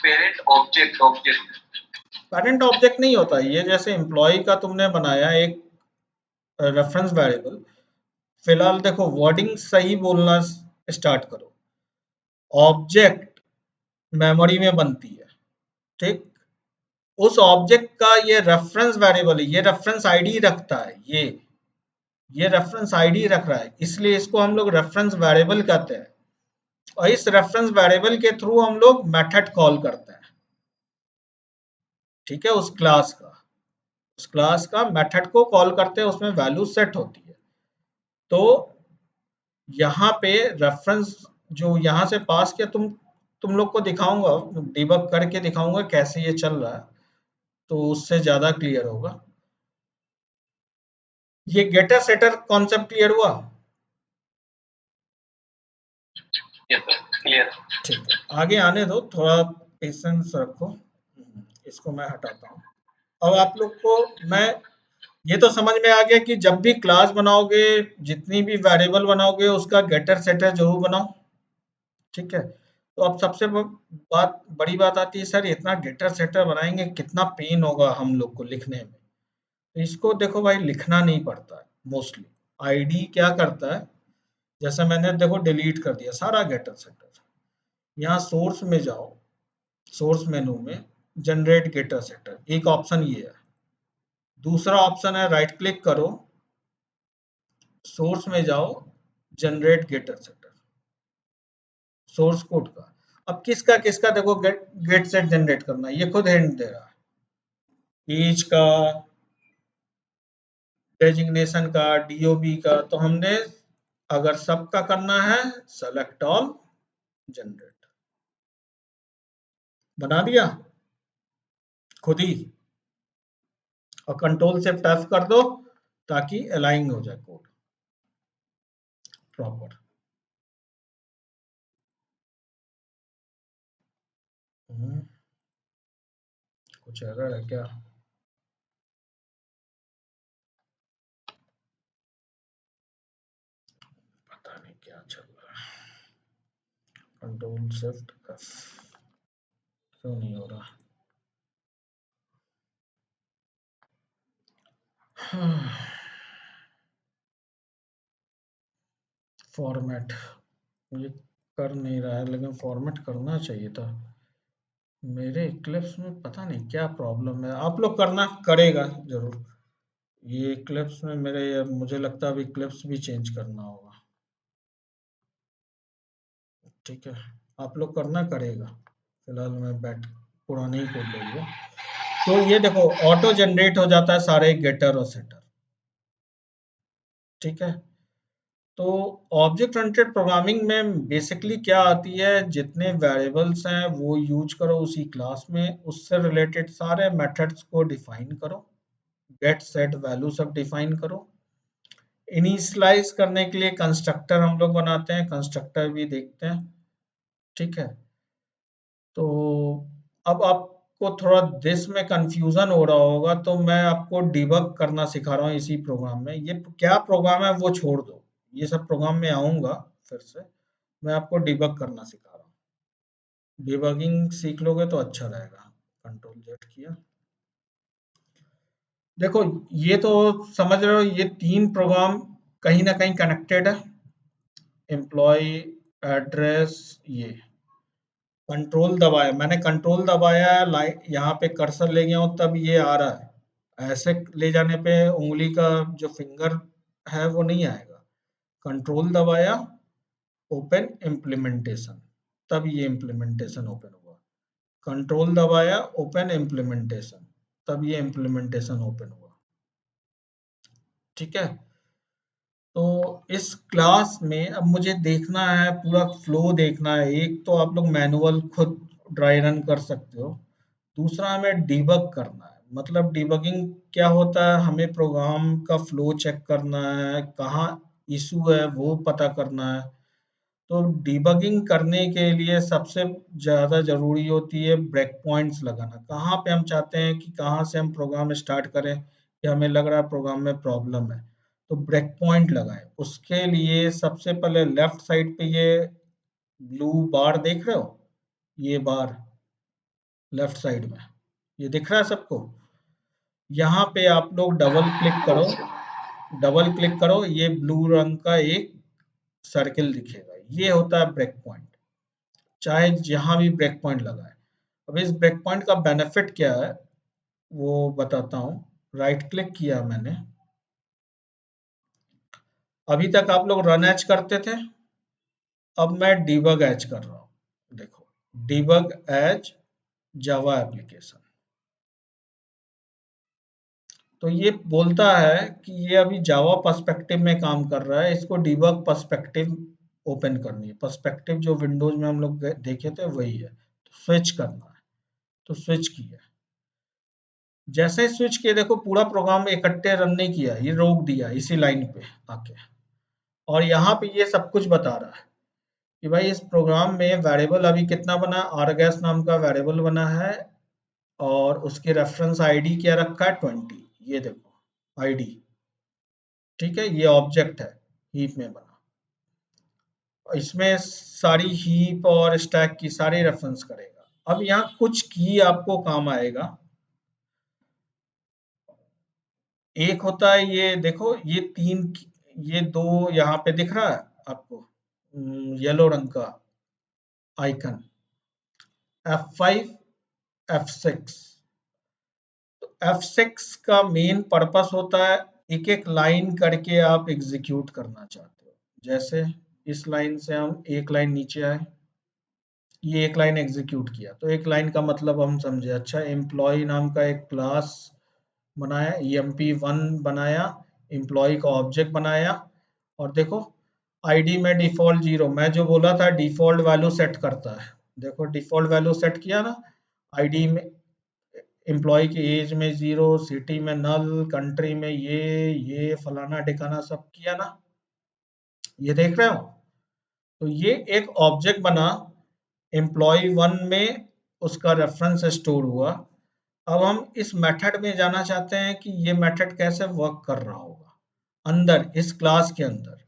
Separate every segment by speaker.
Speaker 1: Parent object
Speaker 2: parent object नहीं होता ये, जैसे एम्प्लॉय का तुमने बनाया एक रेफरेंस वेरिएबल। फिलहाल देखो वर्डिंग सही बोलना स्टार्ट करो। ऑब्जेक्ट मेमोरी में बनती है, ठीक। उस ऑब्जेक्ट का ये रेफरेंस वेरिएबल है, ये रेफरेंस आईडी रखता है, ये रेफरेंस आईडी रख रहा है, इसलिए इसको हम लोग रेफरेंस वेरिएबल कहते हैं। और इस रेफरेंस वेरिएबल के थ्रू हम लोग मेथड कॉल करते हैं, ठीक है। उस क्लास का मेथड को कॉल करते हैं, उसमें वैल्यू सेट होती है। तो यहाँ पे रेफरेंस जो यहाँ से पास किया, तुम लोग को दिखाऊंगा, डिबग करके दिखाऊंगा कैसे ये चल रहा है, तो उससे ज्यादा क्लियर होगा। ये गेटर सेटर कॉन्सेप्ट क्लियर हुआ?
Speaker 1: क्लियर।
Speaker 2: ठीक है, आगे आने दो, थोड़ा पेशेंस रखो। इसको मैं हटाता हूँ। अब आप लोग को मैं ये तो समझ में आ गया कि जब भी क्लास बनाओगे, जितनी भी वेरिएबल बनाओगे, उसका गेटर सेटर जरूर बनाओ, ठीक है। तो अब सबसे बड़ी बात आती है, सर इतना गेटर सेटर बनाएंगे, कितना पेन होगा हम लोग को लिखने में। तो इसको देखो भाई, लिखना नहीं पड़ता है मोस्टली। आईडी क्या करता है, जैसे मैंने देखो डिलीट कर दिया सारा गेटर सेटर। यहाँ सोर्स में जाओ, सोर्स मेनू में जनरेट गेटर सेटर, एक ऑप्शन ये है। दूसरा ऑप्शन है राइट क्लिक करो, सोर्स में जाओ, generate getter setter, source code का। अब किसका किसका देखो गेट सेट जनरेट करना है, ये खुद हिंट दे रहा है। ईच का, डेजिग्नेशन का, डीओबी का। तो हमने अगर सबका करना है, सेलेक्ट ऑल, जनरेट, बना दिया खुद ही। और कंट्रोल से टफ कर दो ताकि अलाइन हो जाए कोड प्रॉपर। कुछ एरर है क्या? पता नहीं क्या चल रहा है। कंट्रोल शिफ्ट एफ क्यों नहीं हो रहा? फॉर्मेट ये कर नहीं रहा है, लेकिन फॉर्मेट करना चाहिए था। मेरे इक्लिप्स में पता नहीं क्या प्रॉब्लम है, आप लोग करना करेगा जरूर। ये इक्लिप्स में मेरे, मुझे लगता है अब इक्लिप्स भी चेंज करना होगा, ठीक है। आप लोग करना करेगा, फिलहाल मैं बैठ पुराने ही कोड ले लिया। तो ये देखो ऑटो जनरेट हो जाता है सारे गेटर और सेटर, ठीक है। तो ऑब्जेक्ट ओरिएंटेड प्रोग्रामिंग में बेसिकली क्या आती है, जितने वेरिएबल्स हैं वो यूज करो उसी क्लास में, उससे रिलेटेड सारे मेथड्स को डिफाइन करो, गेट सेट वैल्यू सब डिफाइन करो। इनिशियलाइज करने के लिए कंस्ट्रक्टर हम लोग बनाते हैं, कंस्ट्रक्टर भी देखते हैं, ठीक है। तो अब आपको थोड़ा दिस में कंफ्यूजन हो रहा होगा, तो मैं आपको डिबग करना सिखा रहा हूँ इसी प्रोग्राम में। ये क्या प्रोग्राम है वो छोड़ दो, ये सब प्रोग्राम में आऊंगा फिर से। मैं आपको डिबग करना सिखा रहा हूँ, डिबगिंग सीख लोगे तो अच्छा रहेगा। कंट्रोल जेड किया, देखो ये तो समझ रहे हो, ये तीन प्रोग्राम कहीं ना कहीं कनेक्टेड है। एम्प्लॉय, एड्रेस, ये कंट्रोल दबाया, मैंने कंट्रोल दबाया, लाइट यहाँ पे कर्सर ले गया हूँ तब ये आ रहा है। ऐसे ले जाने पे उंगली का जो फिंगर है वो नहीं आएगा। कंट्रोल दबाया, ओपन इम्प्लीमेंटेशन, तब ये इम्प्लीमेंटेशन ओपन हुआ। कंट्रोल दबाया, ओपन इम्प्लीमेंटेशन, तब ये इम्प्लीमेंटेशन ओपन हुआ, ठीक है। तो इस क्लास में अब मुझे देखना है, पूरा फ्लो देखना है। एक तो आप लोग मैनुअल खुद ड्राई रन कर सकते हो, दूसरा हमें डिबग करना है। मतलब डिबगिंग क्या होता है, हमें प्रोग्राम का फ्लो चेक करना है, कहाँ इशू है वो पता करना है। तो डिबगिंग करने के लिए सबसे ज़्यादा ज़रूरी होती है ब्रेक पॉइंट्स लगाना। कहाँ पे हम चाहते हैं कि कहाँ से हम प्रोग्राम स्टार्ट करें, कि हमें लग रहा है प्रोग्राम में प्रॉब्लम है, तो ब्रेक पॉइंट लगाएं। उसके लिए सबसे पहले लेफ्ट साइड पे ये ब्लू बार देख रहे हो, ये बार, लेफ्ट साइड में ये दिख रहा है सबको। यहाँ पे आप लोग डबल क्लिक करो,
Speaker 1: अच्छा।
Speaker 2: डबल क्लिक करो, ये ब्लू रंग का एक सर्किल दिखेगा, ये होता है ब्रेक पॉइंट। चाहे जहां भी ब्रेक पॉइंट लगा है। अब इस ब्रेक पॉइंट का बेनिफिट क्या है वो बताता हूँ। राइट क्लिक किया मैंने, अभी तक आप लोग रन एज करते थे, अब मैं डीबग एज कर रहा हूँ। देखो, डीबग एज जावा एप्लीकेशन। तो ये बोलता है कि ये अभी जावा पर्सपेक्टिव में काम कर रहा है, इसको डीबग पर्सपेक्टिव ओपन करनी है। पर्सपेक्टिव जो विंडोज में हम लोग देखे थे वही है, तो स्विच करना है। तो स्विच किया, जैसे ही स्विच किया देखो पूरा प्रोग्राम इकट्ठे रन नहीं किया, ये रोक दिया इसी लाइन पे आके। और यहाँ पे ये सब कुछ बता रहा है कि भाई इस प्रोग्राम में वेरिएबल अभी कितना बना है, आरगैस नाम का वेरिएबल बना है और उसकी रेफरेंस आईडी क्या रखा है 20। ये देखो आईडी, ठीक है, ये ऑब्जेक्ट है हीप में बना, इसमें सारी हीप और स्टैक की सारी रेफरेंस करेगा। अब यहाँ कुछ की आपको काम आएगा। एक होता है ये देखो, ये तीन, ये दो यहाँ पे दिख रहा है आपको येलो रंग का आइकन, F5 F6। तो F6 का मेन पर्पस होता है एक एक लाइन करके आप एग्जीक्यूट करना चाहते हो। जैसे इस लाइन से हम एक लाइन नीचे आए, ये एक लाइन एग्जीक्यूट किया, तो एक लाइन का मतलब हम समझे। अच्छा, एम्प्लॉय नाम का एक क्लास बनाया, emp1 बनाया, एम्प्लॉय का ऑब्जेक्ट बनाया, और देखो आईडी में डिफॉल्ट 0, मैं जो बोला था डिफॉल्ट वैल्यू सेट करता है, देखो डिफॉल्ट वैल्यू सेट किया ना। आईडी में एम्प्लॉय की एज में 0, सिटी में नल, कंट्री में ये फलाना ठिकाना सब किया ना, ये देख रहे हो। तो ये एक ऑब्जेक्ट बना, एम्प्लॉय 1 में उसका रेफरेंस स्टोर हुआ। अब हम इस मेथड में जाना चाहते हैं कि ये मेथड कैसे वर्क कर रहा होगा अंदर इस क्लास के अंदर।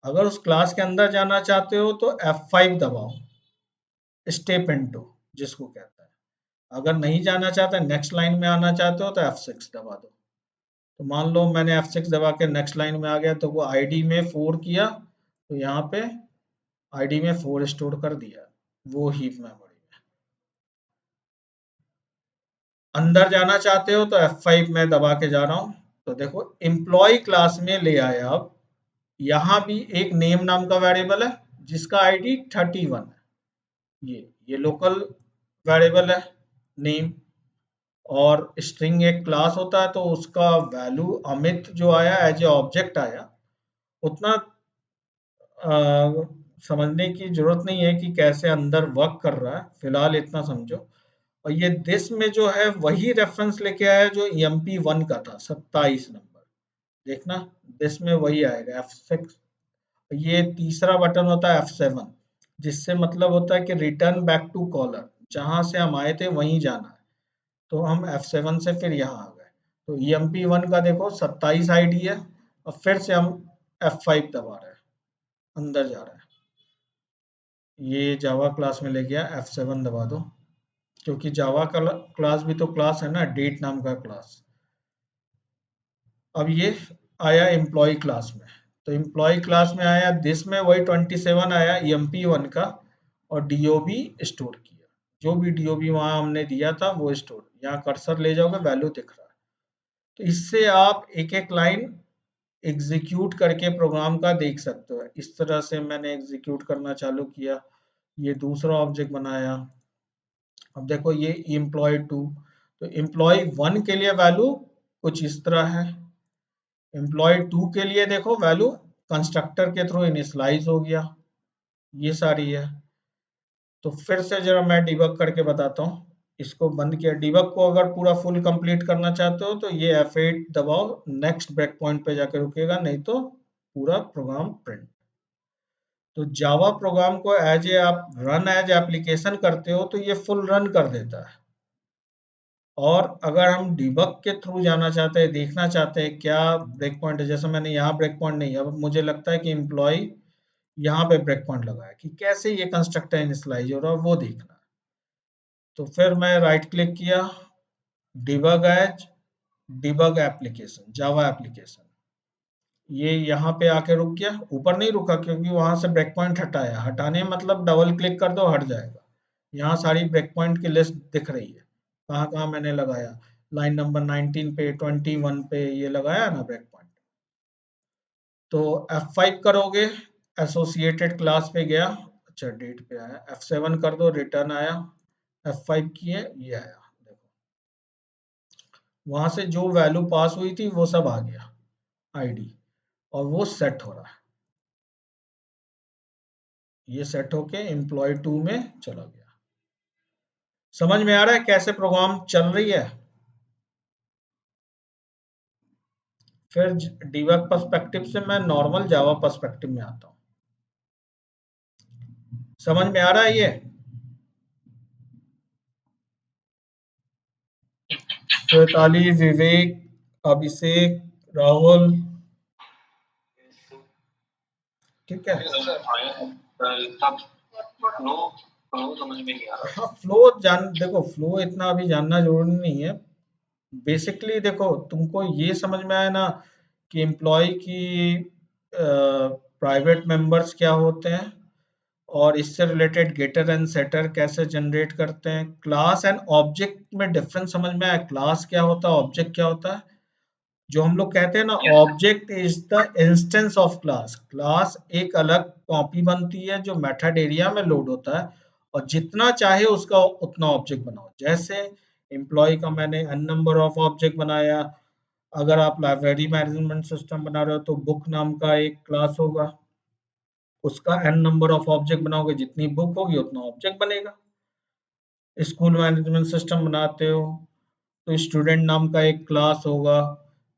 Speaker 2: अगर उस क्लास के अंदर जाना चाहते हो तो F5 दबाओ, स्टेप इनटू जिसको कहते हैं। अगर नहीं जाना चाहते, नेक्स्ट लाइन में आना चाहते हो तो F6 दबा दो। तो मान लो मैंने F6 दबा के नेक्स्ट लाइन में आ गया, तो वो आईडी में 4 किया, तो यहाँ पे आईडी में 4 स्टोर कर दिया वो हीप मेमोरी में। अंदर जाना चाहते हो तो F5 में दबा के जा रहा हूँ, तो देखो एम्प्लॉय क्लास में ले आया। अब यहाँ भी एक नेम नाम का वेरिएबल है जिसका आईडी 31 है। ये लोकल वेरिएबल है नेम, और स्ट्रिंग एक क्लास होता है, तो उसका वैल्यू अमित जो आया एज ए ऑब्जेक्ट आया, उतना समझने की जरूरत नहीं है कि कैसे अंदर वर्क कर रहा है, फिलहाल इतना समझो। और ये दिस में जो है वही रेफरेंस लेके आया जो emp1 का था, 27 नंबर। देखना दिस में वही आएगा F6। ये तीसरा बटन होता है F7, जिससे मतलब होता है कि रिटर्न बैक टू कॉलर, जहां से हम आए थे वहीं जाना है। तो हम F7 से फिर यहाँ आ गए। तो emp1 का देखो 27 आईडी है, और फिर से हम F5 दबा रहे हैं, अंदर जा रहे हैं। ये जावा क्लास में ले गया, F7 दबा दो, क्योंकि जावा का क्लास भी तो क्लास है ना, डेट नाम का क्लास। अब ये आया एम्प्लॉय क्लास में, तो एम्प्लॉय क्लास में आया, दिस में वही 27 आया emp1 का, और डीओबी स्टोर किया। जो भी डीओबी वहां हमने दिया था वो स्टोर, यहाँ कर्सर ले जाओगे वैल्यू दिख रहा है। तो इससे आप एक एक लाइन एग्जीक्यूट करके प्रोग्राम का देख सकते हो। इस तरह से मैंने एग्जीक्यूट करना चालू किया, ये दूसरा ऑब्जेक्ट बनाया। अब देखो ये एम्प्लॉय 2, तो एम्प्लॉय 1 के लिए वैल्यू कुछ इस तरह है, एम्प्लॉय 2 के लिए देखो वैल्यू कंस्ट्रक्टर के थ्रू इनिशियलाइज हो गया, ये सारी है। तो फिर से जरा मैं डिबग करके बताता हूँ। इसको बंद किया, डिबग को अगर पूरा फुल कंप्लीट करना चाहते हो तो ये F8 दबाओ, नेक्स्ट ब्रेक पॉइंट पे जाकर रुकेगा, नहीं तो पूरा प्रोग्राम प्रिंट। तो जावा प्रोग्राम को एज ए आप रन एज एप्लीकेशन करते हो तो ये फुल रन कर देता है। और अगर हम डिबग के थ्रू जाना चाहते हैं, देखना चाहते हैं क्या ब्रेक पॉइंट है, जैसे मैंने यहाँ ब्रेक पॉइंट नहीं, अब मुझे लगता है कि एम्प्लॉय यहाँ पे ब्रेक पॉइंट लगा है, कि कैसे ये कंस्ट्रक्टर इनिशियलाइज हो रहा है वो देखना है। तो फिर मैं राइट क्लिक किया, debug as, debug application, Java application. ये यहाँ पे आके रुक गया, ऊपर नहीं रुका क्योंकि वहां से ब्रेक पॉइंट हटाया। हटाने मतलब डबल क्लिक कर दो, हट जाएगा। यहाँ सारी ब्रेक पॉइंट की लिस्ट दिख रही है, कहाँ कहाँ मैंने लगाया। लाइन नंबर 19 पे, 21 पे ये लगाया ना ब्रेक पॉइंट। तो F5 करोगे, एसोसिएटेड क्लास पे गया, अच्छा डेट पे आया। F7 कर दो, रिटर्न आया। F5 किए, ये आया देखो। वहां से जो वैल्यू पास हुई थी वो सब आ गया, आईडी, और वो सेट हो रहा है। ये सेट होके एम्प्लॉय 2 में चला गया। समझ में आ रहा है कैसे प्रोग्राम चल रही है। फिर डीबग पर्सपेक्टिव से मैं नॉर्मल जावा पर्सपेक्टिव में आता हूँ। समझ में आ रहा है ये। श्वेताली, विवेक, अभिषेक, राहुल, ठीक है। हाँ, फ्लो जान, देखो फ्लो इतना अभी जानना जरूरी नहीं है। बेसिकली देखो, तुमको ये समझ में आया ना कि एम्प्लॉय की प्राइवेट मेंबर्स क्या होते हैं, और इससे रिलेटेड गेटर एंड सेटर कैसे जनरेट करते हैं। क्लास एंड ऑब्जेक्ट में डिफरेंस समझ में आया। क्लास क्या होता है, ऑब्जेक्ट क्या होता है। जो हम लोग कहते हैं ना, object is the instance of class. Class एक अलग कॉपी बनती है जो मेथड एरिया में लोड होता है, और जितना चाहे उसका उतना ऑब्जेक्ट बनाओ। जैसे एम्प्लॉय का मैंने n नंबर ऑफ ऑब्जेक्ट बनाया। अगर आप लाइब्रेरी मैनेजमेंट सिस्टम बना रहे हो तो बुक नाम का एक क्लास होगा, उसका n नंबर ऑफ ऑब्जेक्ट बनाओगे, जितनी बुक होगी उतना ऑब्जेक्ट बनेगा। स्कूल मैनेजमेंट सिस्टम बनाते हो तो स्टूडेंट नाम का एक क्लास होगा।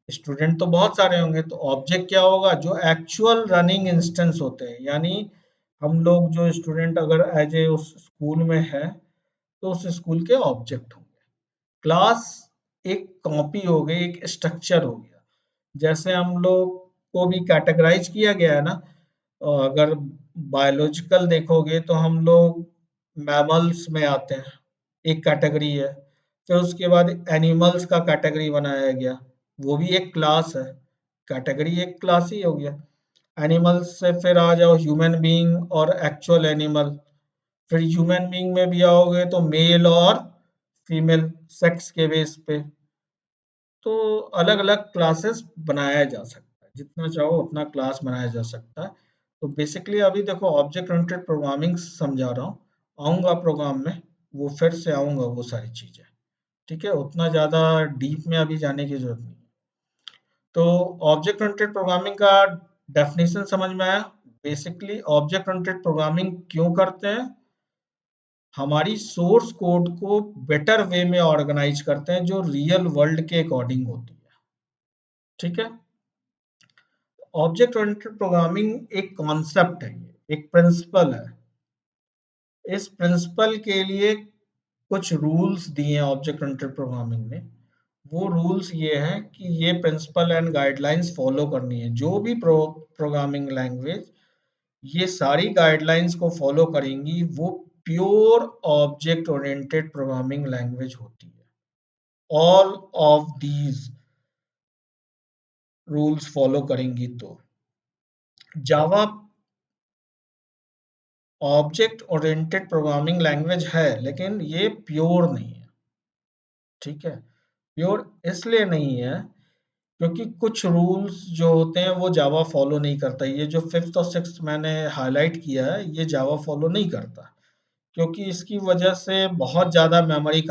Speaker 2: स्टूडेंट तो बहुत सारे होंगे, तो ऑब्जेक्ट क्या होगा, जो एक्चुअल रनिंग इंस्टेंस होते हैं। यानी हम लोग जो स्टूडेंट अगर एज ए उस स्कूल में है तो उस स्कूल के ऑब्जेक्ट होंगे। क्लास एक कॉपी हो गई, एक स्ट्रक्चर हो गया। जैसे हम लोग को भी कैटेगराइज किया गया है ना। अगर बायोलॉजिकल देखोगे तो हम लोग मैमल्स में आते हैं, एक कैटेगरी है। फिर उसके बाद एनिमल्स का कैटेगरी बनाया गया, वो भी एक क्लास है। कैटेगरी एक क्लास ही हो गया। एनिमल्स से फिर आ जाओ ह्यूमन बीइंग और एक्चुअल एनिमल। फिर ह्यूमन बीइंग में भी आओगे तो मेल और फीमेल सेक्स के बेस पे। तो अलग अलग क्लासेस बनाया जा सकता है, जितना चाहो उतना क्लास बनाया जा सकता है। तो बेसिकली अभी देखो ऑब्जेक्ट ओरिएंटेड प्रोग्रामिंग समझा रहा हूँ। आऊँगा प्रोग्राम में, वो फिर से आऊँगा वो सारी चीज़ें। ठीक है, उतना ज़्यादा डीप में अभी जाने की ज़रूरत नहीं है। तो ऑब्जेक्ट ओरिएंटेड प्रोग्रामिंग का डेफिनेशन समझ में आया। बेसिकली ऑब्जेक्ट ओरिएंटेड प्रोग्रामिंग क्यों करते हैं, हमारी सोर्स कोड को बेटर वे में ऑर्गेनाइज करते हैं जो रियल वर्ल्ड के अकॉर्डिंग होती है। ठीक है। ऑब्जेक्ट ओरिएंटेड प्रोग्रामिंग एक कॉन्सेप्ट है, एक प्रिंसिपल है। इस प्रिंसिपल के लिए कुछ रूल्स दिए हैं ऑब्जेक्ट ओरिएंटेड प्रोग्रामिंग में। वो रूल्स ये हैं कि ये प्रिंसिपल एंड गाइडलाइंस फॉलो करनी है। जो भी प्रोग्रामिंग लैंग्वेज ये सारी गाइडलाइंस को फॉलो करेंगी, वो pure object oriented programming language होती है। All of these rules follow करेंगी तो। जावा ऑब्जेक्ट ओरिएंटेड प्रोग्रामिंग लैंग्वेज है, लेकिन ये प्योर नहीं है। ठीक है, प्योर इसलिए नहीं है क्योंकि कुछ रूल्स जो होते हैं वो जावा फॉलो नहीं करता। ये जो फिफ्थ और सिक्स्थ मैंने हाईलाइट किया है, ये जावा फॉलो नहीं करता, क्योंकि इसकी वजह से बहुत ज़्यादा मेमोरी